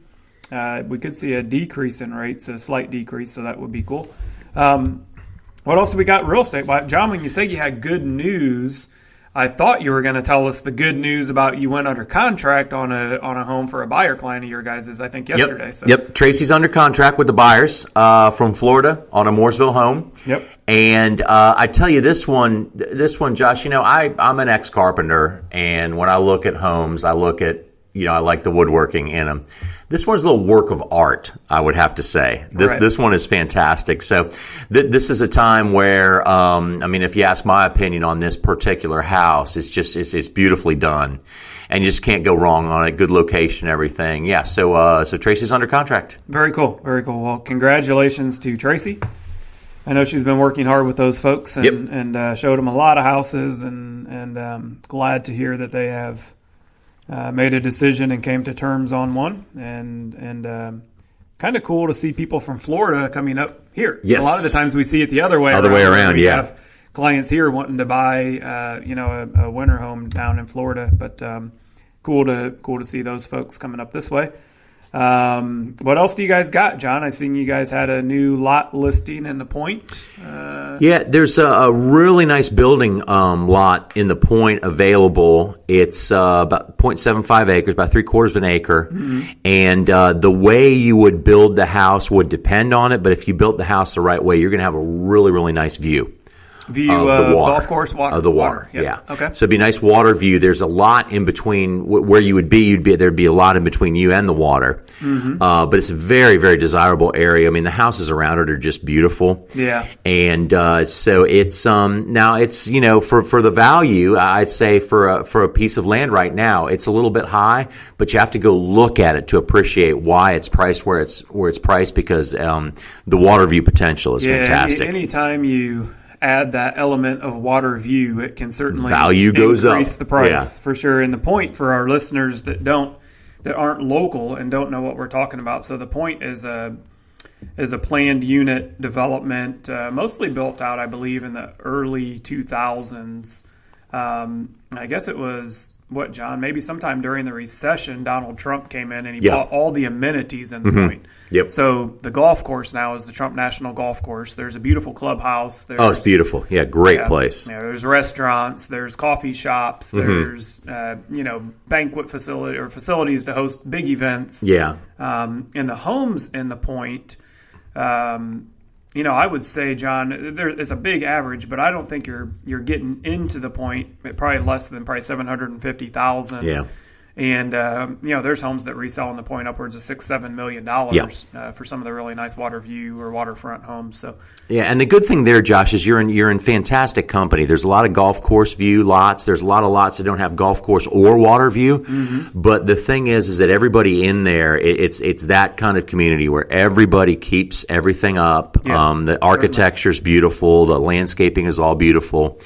we could see a decrease in rates, a slight decrease, so that would be cool. What else have we got real estate? John, when you say you had good news, I thought you were going to tell us the good news about you went under contract on a home for a buyer client of your guys', I think, yesterday. Yep. Tracy's under contract with the buyers from Florida on a Mooresville home. Yep. And I tell you, this one, Josh, I'm an ex-carpenter, and when I look at homes, I look at I like the woodworking in them. This one's a little work of art, I would have to say. This one is fantastic. So this is a time where, if you ask my opinion on this particular house, it's beautifully done. And you just can't go wrong on it. Good location, everything. Yeah, so Tracy's under contract. Very cool. Very cool. Well, congratulations to Tracy. I know she's been working hard with those folks and showed them a lot of houses, and glad to hear that they have made a decision and came to terms on one, and kind of cool to see people from Florida coming up here. Yes. A lot of the times we see it the other way around. We have clients here wanting to buy a winter home down in Florida, but cool to see those folks coming up this way. What else do you guys got, John? I seen you guys had a new lot listing in the Point. There's a really nice building lot in the Point available. It's about 0.75 acres, about 3/4 of an acre. Mm-hmm. And the way you would build the house would depend on it, but if you built the house the right way, you're going to have a really, really nice view. Of the water. Golf course, water. Of the water, yeah. Okay. So it'd be a nice water view. There's a lot in between where you would be. There'd be a lot in between you and the water. Mm-hmm. But it's a very, very desirable area. I mean, the houses around it are just beautiful. Yeah. And so it's now it's for the value, I'd say for a piece of land right now, it's a little bit high, but you have to go look at it to appreciate why it's priced where it's priced, because the water view potential is fantastic. Anytime you add that element of water view, it can certainly value goes up, increase the price for sure. And the Point, for our listeners that aren't local and don't know what we're talking about, so the Point is a planned unit development, mostly built out, I believe, in the early 2000s. I guess it was, John? Maybe sometime during the recession, Donald Trump came in and he bought all the amenities in the Point. Yep. So the golf course now is the Trump National Golf Course. There's a beautiful clubhouse. It's beautiful. Yeah, great place. Yeah, there's restaurants. There's coffee shops. There's banquet facilities to host big events. Yeah. And the homes in the Point. I would say, John, there is a big average, but I don't think you're getting into the Point at probably less than $750,000. Yeah. And there's homes that resell in the Point upwards of $6-7 million for some of the really nice water view or waterfront homes. So and the good thing there, Josh, is you're in fantastic company. There's a lot of golf course view lots. There's a lot of lots that don't have golf course or water view. Mm-hmm. But the thing is that everybody in there, it's that kind of community where everybody keeps everything up. Yeah, the architecture's beautiful. The landscaping is all beautiful.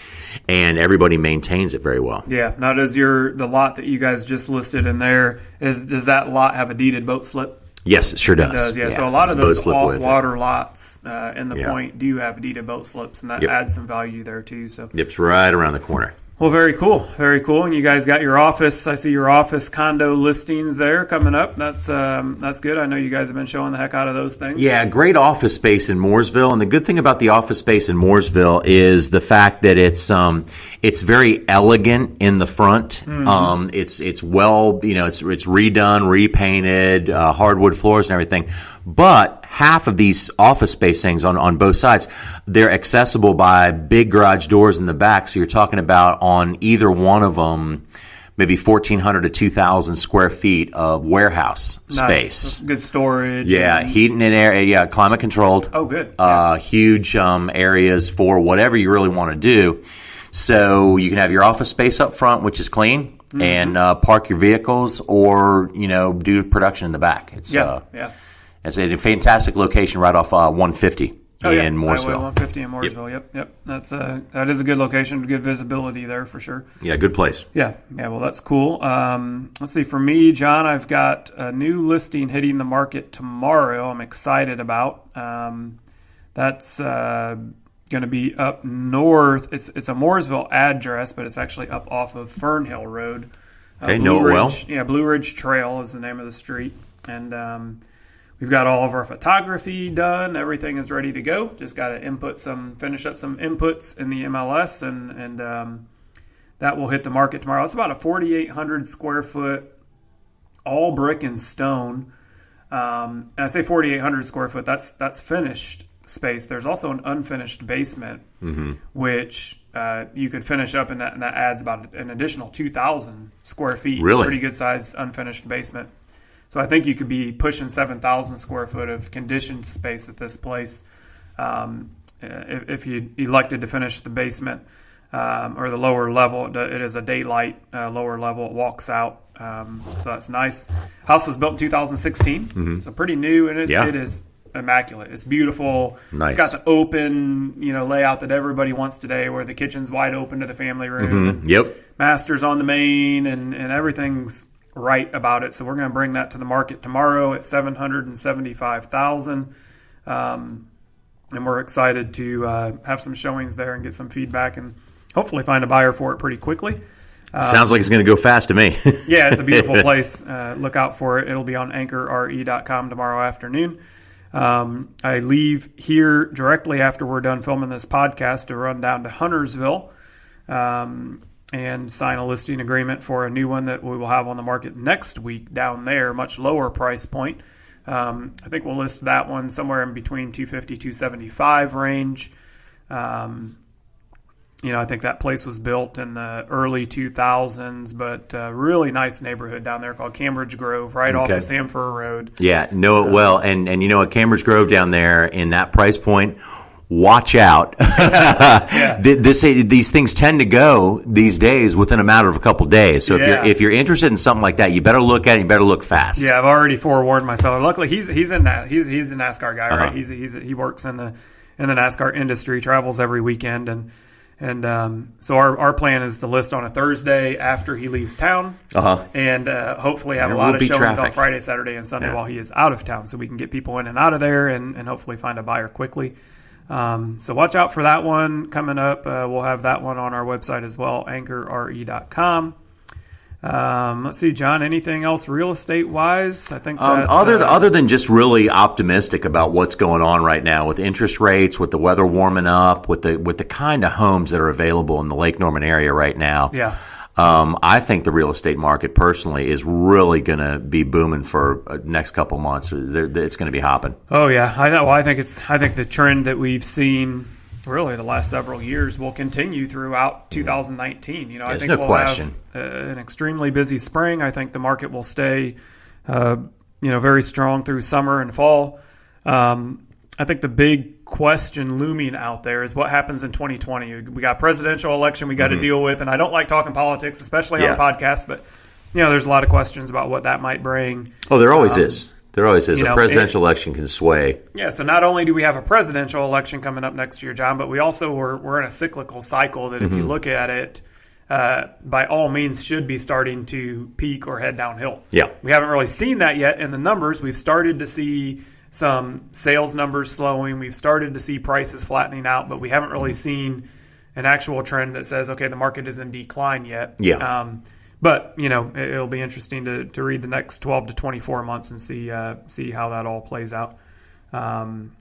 And everybody maintains it very well. Yeah. Now, does the lot that you guys just listed in there, does that lot have a deeded boat slip? Yes, it sure does. It does, yeah. So a lot of those off-water lots in the Point do have deeded boat slips, and that adds some value there too. So it's right around the corner. Well, very cool. Very cool. And you guys got your office. I see your office condo listings there coming up. That's good. I know you guys have been showing the heck out of those things. Yeah, great office space in Mooresville. And the good thing about the office space in Mooresville is the fact that it's very elegant in the front. Mm-hmm. It's well, it's redone, repainted, hardwood floors and everything. But half of these office space things on both sides, they're accessible by big garage doors in the back. So you're talking about on either one of them, maybe 1,400 to 2,000 square feet of warehouse space. Good storage. Yeah, heating and air. Yeah, climate controlled. Oh, good. Huge areas for whatever you really want to do. So you can have your office space up front, which is clean, mm-hmm. and park your vehicles or do production in the back. It's a fantastic location right off 150 in Mooresville. 150 in Mooresville. Yep. That is a good location, good visibility there for sure. Yeah, good place. Yeah. Well, that's cool. Let's see. For me, John, I've got a new listing hitting the market tomorrow. I'm excited about. That's going to be up north. It's a Mooresville address, but it's actually up off of Fernhill Road. Okay, know it well. Yeah, Blue Ridge Trail is the name of the street, and we've got all of our photography done. Everything is ready to go. Just got to finish up some inputs in the MLS, and that will hit the market tomorrow. It's about a 4,800 square foot, all brick and stone. And I say 4,800 square foot. That's finished space, there's also an unfinished basement, which you could finish up, and that adds about an additional 2,000 square feet. Really? Pretty good size unfinished basement. So I think you could be pushing 7,000 square foot of conditioned space at this place if you elected to finish the basement or the lower level. It is a daylight lower level. It walks out, so that's nice. House was built in 2016, so pretty new, and it is immaculate. It's beautiful. Nice. It's got the open, layout that everybody wants today, where the kitchen's wide open to the family room. And Yep. master's on the main, and everything's right about it. So we're going to bring that to the market tomorrow at $775,000, and we're excited to have some showings there and get some feedback and hopefully find a buyer for it pretty quickly. Sounds like it's going to go fast to me. Yeah, it's a beautiful place. Look out for it. It'll be on anchorre.com tomorrow afternoon. I leave here directly after we're done filming this podcast to run down to Huntersville and sign a listing agreement for a new one that we will have on the market next week down there, much lower price point. I think we'll list that one somewhere in between 250, 275 range. I think that place was built in the early 2000s, but really nice neighborhood down there called Cambridge Grove, right off of Samford Road. Yeah, know it well. And at Cambridge Grove down there in that price point, watch out. These things tend to go these days within a matter of a couple days. So if you're interested in something like that, you better look at it. You better look fast. Yeah, I've already forewarned my seller. Luckily, he's in that. He's a NASCAR guy, right? He works in the NASCAR industry, travels every weekend, and so our plan is to list on a Thursday after he leaves town, and hopefully have a lot of showings on Friday, Saturday, and Sunday while he is out of town, so we can get people in and out of there and hopefully find a buyer quickly. So watch out for that one coming up. We'll have that one on our website as well, anchorre.com. Let's see, John, anything else real estate wise? I think that, other than just really optimistic about what's going on right now with interest rates, with the weather warming up, with the kind of homes that are available in the Lake Norman area right now. Yeah. I think the real estate market personally is really going to be booming for next couple months. It's going to be hopping. Oh yeah, I think the trend that we've seen really the last several years will continue throughout 2019. I think we'll have an extremely busy spring. I think the market will stay, very strong through summer and fall. I think the big question looming out there is what happens in 2020. We got presidential election we got to deal with, and I don't like talking politics, especially on a podcast, but there's a lot of questions about what that might bring. Oh, there always is. There always is. A presidential election can sway. Yeah, so not only do we have a presidential election coming up next year, John, but we also we're in a cyclical cycle that if you look at it, by all means should be starting to peak or head downhill. Yeah. We haven't really seen that yet in the numbers. We've started to see some sales numbers slowing. We've started to see prices flattening out, but we haven't really seen an actual trend that says, okay, the market is in decline yet. Yeah. But, it'll be interesting to read the next 12 to 24 months and see how that all plays out. All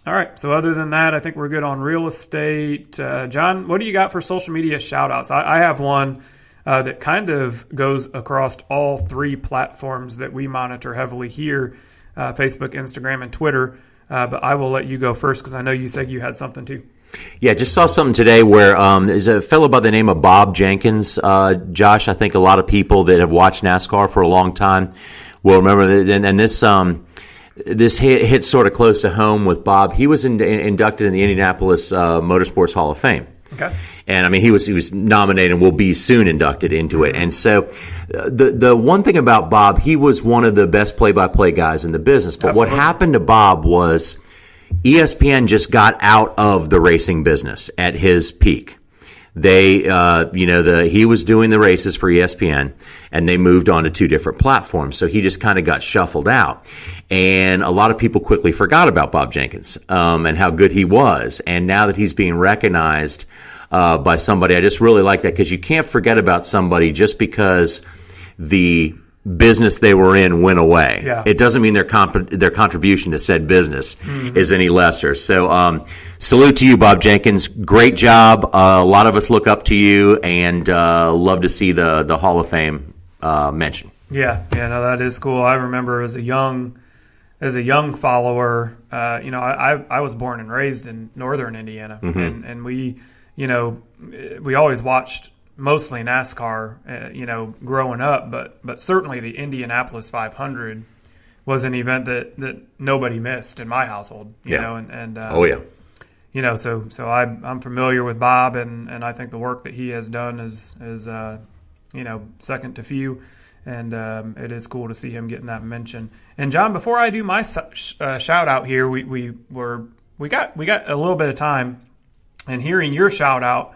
right. So other than that, I think we're good on real estate. John, what do you got for social media shout-outs? I have one that kind of goes across all three platforms that we monitor heavily here, Facebook, Instagram, and Twitter. But I will let you go first because I know you said you had something too. Yeah, just saw something today where there's a fellow by the name of Bob Jenkins. Josh, I think a lot of people that have watched NASCAR for a long time will remember that. And this hit sort of close to home with Bob. He was inducted in the Indianapolis Motorsports Hall of Fame. Okay. And I mean, he was nominated and will be soon inducted into it. And so the one thing about Bob, he was one of the best play-by-play guys in the business. But Absolutely. What happened to Bob was ESPN just got out of the racing business at his peak. They, he was doing the races for ESPN, and they moved on to two different platforms. So he just kind of got shuffled out. And a lot of people quickly forgot about Bob Jenkins and how good he was. And now that he's being recognized by somebody, I just really like that because you can't forget about somebody just because the business they were in went away. Yeah. It doesn't mean their contribution to said business is any lesser. So salute to you, Bob Jenkins. Great job. A lot of us look up to you and love to see the Hall of Fame mention. Yeah, no, that is cool. I remember as a young as a young follower, I was born and raised in northern Indiana, and we, we always watched mostly NASCAR, growing up, but certainly the Indianapolis 500 was an event that nobody missed in my household, so I'm familiar with Bob, and I think the work that he has done is second to few, and it is cool to see him getting that mention. And John, before I do my shout out here, we got a little bit of time, and hearing your shout out,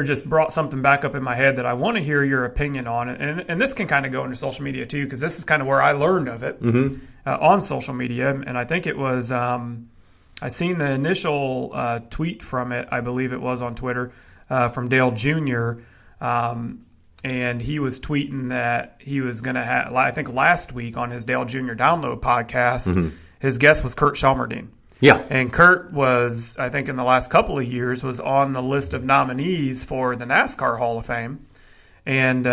just brought something back up in my head that I want to hear your opinion on. And this can kind of go into social media too, because this is kind of where I learned of it on social media. And I think it was, I seen the initial tweet from it, I believe it was on Twitter, from Dale Jr., and he was tweeting that he was going to have, I think last week on his Dale Jr. Download podcast, his guest was Kurt Shelmerdine. Yeah. And Kurt was, I think in the last couple of years, was on the list of nominees for the NASCAR Hall of Fame. And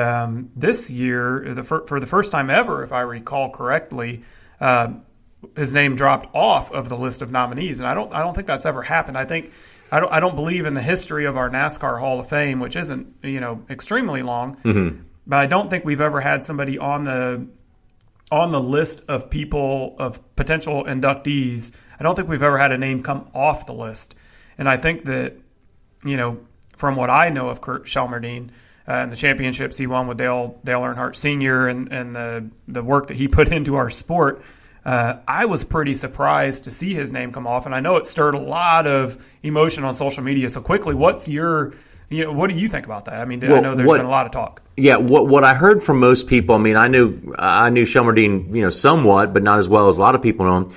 this year, for the first time ever, if I recall correctly, his name dropped off of the list of nominees. And I don't think that's ever happened. I don't believe in the history of our NASCAR Hall of Fame, which isn't, extremely long. But I don't think we've ever had somebody on the list of people, of potential inductees. I don't think we've ever had a name come off the list. And I think that, from what I know of Kurt Shelmerdine and the championships he won with Dale Earnhardt Sr. and the work that he put into our sport, I was pretty surprised to see his name come off. And I know it stirred a lot of emotion on social media. So quickly, what's your, what do you think about that? I mean, I know there's been a lot of talk. Yeah, what I heard from most people, I mean, I knew Shelmerdine, somewhat, but not as well as a lot of people know him.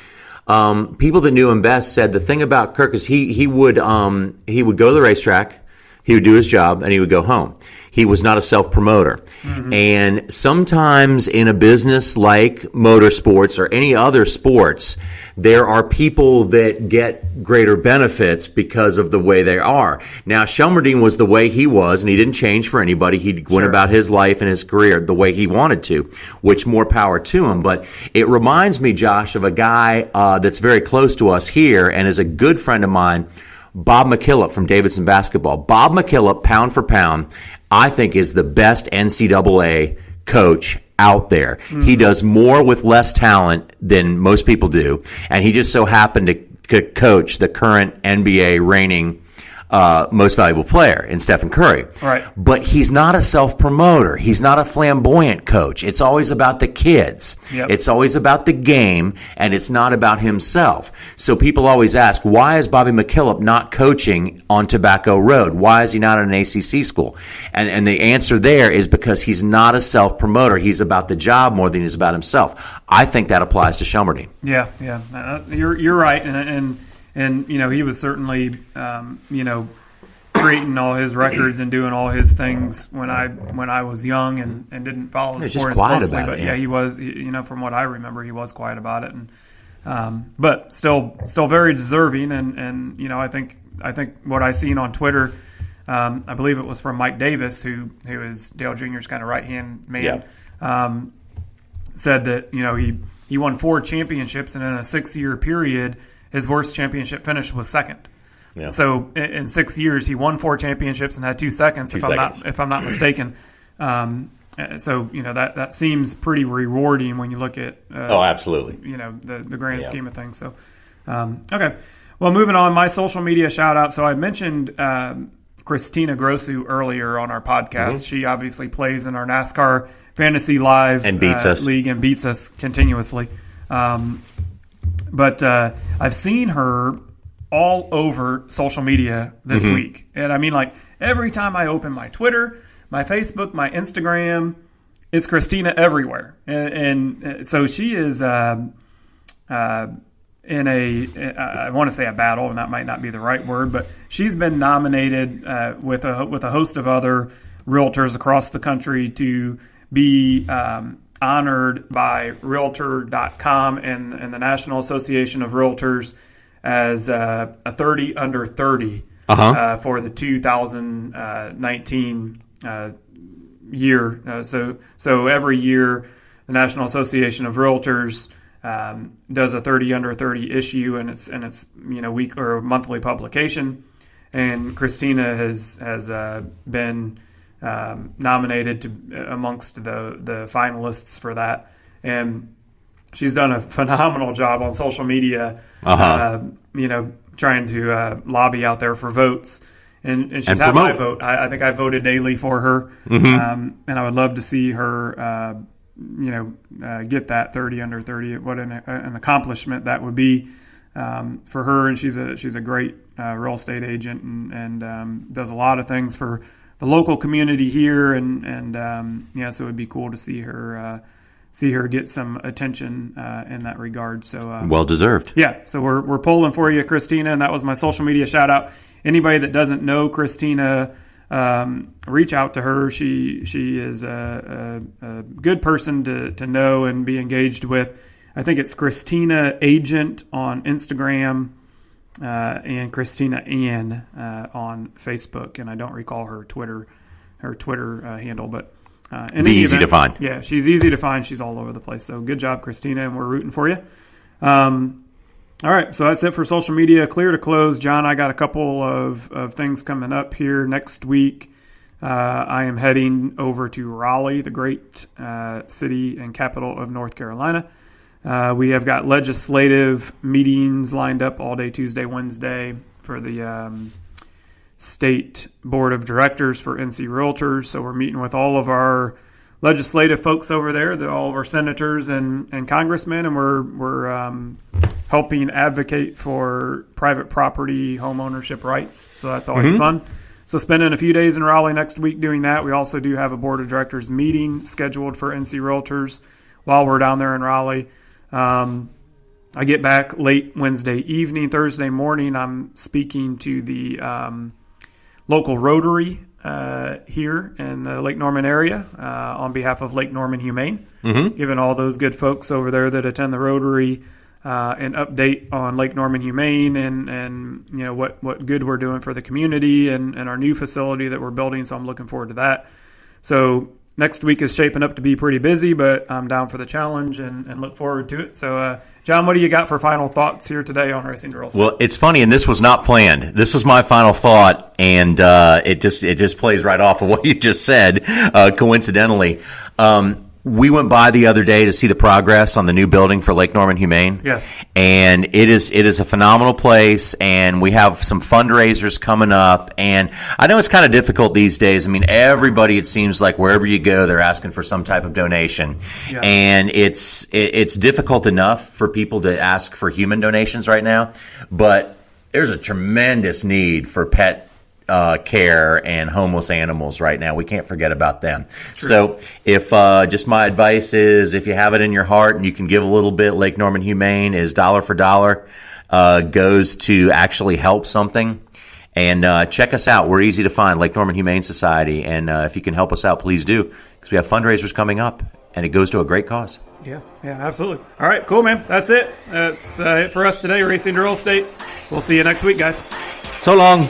People that knew him best said the thing about Kirk is he would go to the racetrack, he would do his job, and he would go home. He was not a self-promoter. And sometimes in a business like motorsports or any other sports, there are people that get greater benefits because of the way they are. Now, Shelmerdine was the way he was, and he didn't change for anybody. He went about his life and his career the way he wanted to, which more power to him. But it reminds me, Josh, of a guy that's very close to us here and is a good friend of mine, Bob McKillop from Davidson Basketball. Bob McKillop, pound for pound, I think is the best NCAA coach out there. He does more with less talent than most people do, and he just so happened to coach the current NBA reigning most valuable player in Stephen Curry. Right. But he's not a self-promoter. He's not a flamboyant coach. It's always about the kids. Yep. It's always about the game, and it's not about himself. So people always ask, why is Bobby McKillop not coaching on Tobacco Road? Why is he not in an ACC school? And the answer there is because he's not a self-promoter. He's about the job more than he's about himself. I think that applies to Shelmerdine. Yeah. You're right, and he was certainly creating all his records and doing all his things when I was young and didn't follow the sport as closely. But he was, from what I remember, he was quiet about it, and but still very deserving. And I think what I seen on Twitter, I believe it was from Mike Davis, who is Dale Jr.'s kind of right hand man, said that he won 4 championships, and in a 6-year period, his worst championship finish was second. Yeah. So in 6 years, he won 4 championships and had 2 seconds. If I'm not mistaken. So that seems pretty rewarding when you look at. Absolutely. The grand scheme of things. So okay. Well, moving on, my social media shout out. So I mentioned Christina Grossu earlier on our podcast. She obviously plays in our NASCAR Fantasy Live and beats us league and beats us continuously. But I've seen her all over social media this week. And I mean, like, every time I open my Twitter, my Facebook, my Instagram, it's Christina everywhere. And so she is in I want to say a battle, and that might not be the right word, but she's been nominated with a host of other realtors across the country to be honored by Realtor.com and the National Association of Realtors as a 30 under 30 for the 2019 year. So every year the National Association of Realtors does a 30 under 30 issue, and it's week or monthly publication. And Christina has been nominated to amongst the finalists for that, and she's done a phenomenal job on social media. Trying to lobby out there for votes, and she's had my vote. I think I voted daily for her, and I would love to see her get that 30 under 30. What an accomplishment that would be for her. And she's a great real estate agent and does a lot of things for the local community here. And so it would be cool to see her get some attention in that regard. So well deserved. Yeah. So we're polling for you, Christina, and that was my social media shout out. Anybody that doesn't know Christina, reach out to her. She is a good person to know and be engaged with. I think it's Christina Agent on Instagram and Christina Ann on Facebook, and I don't recall her Twitter handle, but be easy to find. Yeah, she's easy to find. She's all over the place. So good job, Christina, and we're rooting for you. All right, so that's it for social media. Clear to close. John, I got a couple of things coming up here next week. I am heading over to Raleigh, the great city and capital of North Carolina. We have got legislative meetings lined up all day Tuesday, Wednesday for the state board of directors for NC Realtors. So we're meeting with all of our legislative folks over there, all of our senators and congressmen, and we're helping advocate for private property home ownership rights. So that's always fun. So spending a few days in Raleigh next week doing that. We also do have a board of directors meeting scheduled for NC Realtors while we're down there in Raleigh. I get back late Wednesday evening. Thursday morning, I'm speaking to the local Rotary here in the Lake Norman area on behalf of Lake Norman Humane, giving all those good folks over there that attend the Rotary an update on Lake Norman Humane and what good we're doing for the community and our new facility that we're building. So I'm looking forward to that. So next week is shaping up to be pretty busy, but I'm down for the challenge and look forward to it. So, John, what do you got for final thoughts here today on Racing Real Estate? Well, it's funny, and this was not planned. This was my final thought, and it just plays right off of what you just said, coincidentally. We went by the other day to see the progress on the new building for Lake Norman Humane. Yes. And it is a phenomenal place, and we have some fundraisers coming up. And I know it's kind of difficult these days. I mean, everybody, it seems like wherever you go, they're asking for some type of donation. Yeah. And it's difficult enough for people to ask for human donations right now, but there's a tremendous need for pet care and homeless animals right now. We can't forget about them. True. So if just my advice is, if you have it in your heart and you can give a little bit, Lake Norman Humane is dollar for dollar, goes to actually help something. And check us out. We're easy to find, Lake Norman Humane Society. And if you can help us out, please do, because we have fundraisers coming up, and it goes to a great cause. Yeah, absolutely. All right, cool, man. That's it. That's it for us today, Racing Real Estate. We'll see you next week, guys. So long.